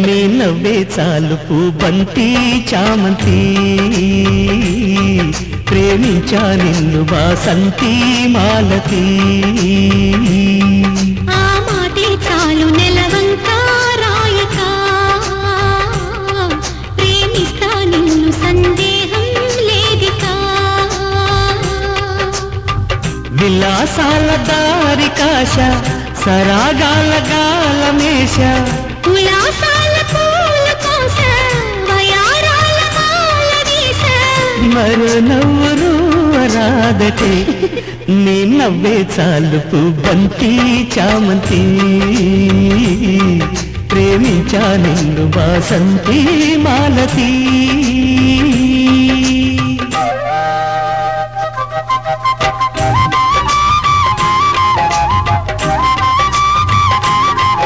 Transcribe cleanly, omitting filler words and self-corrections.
నీ నవ్వే చాలు పూబంతి చామంతి, ప్రేమించా నిన్ను వాసంతి మాలతి. ఆ మాటే చాలు నెలవంక రాయక, ప్రేమిస్తా నిన్ను సందేహం లేదిక. విలాసాల దారి కాశ, సరాగాల గాలమేష, ఉల్లాసాల పూల కోస, వయారాల మాల వీస. మరో నవ్వురు రాదటే, నీ నవ్వే చాలు పూబంతి చామంతి, ప్రేమించా నిన్ను వాసంతి మాలతి.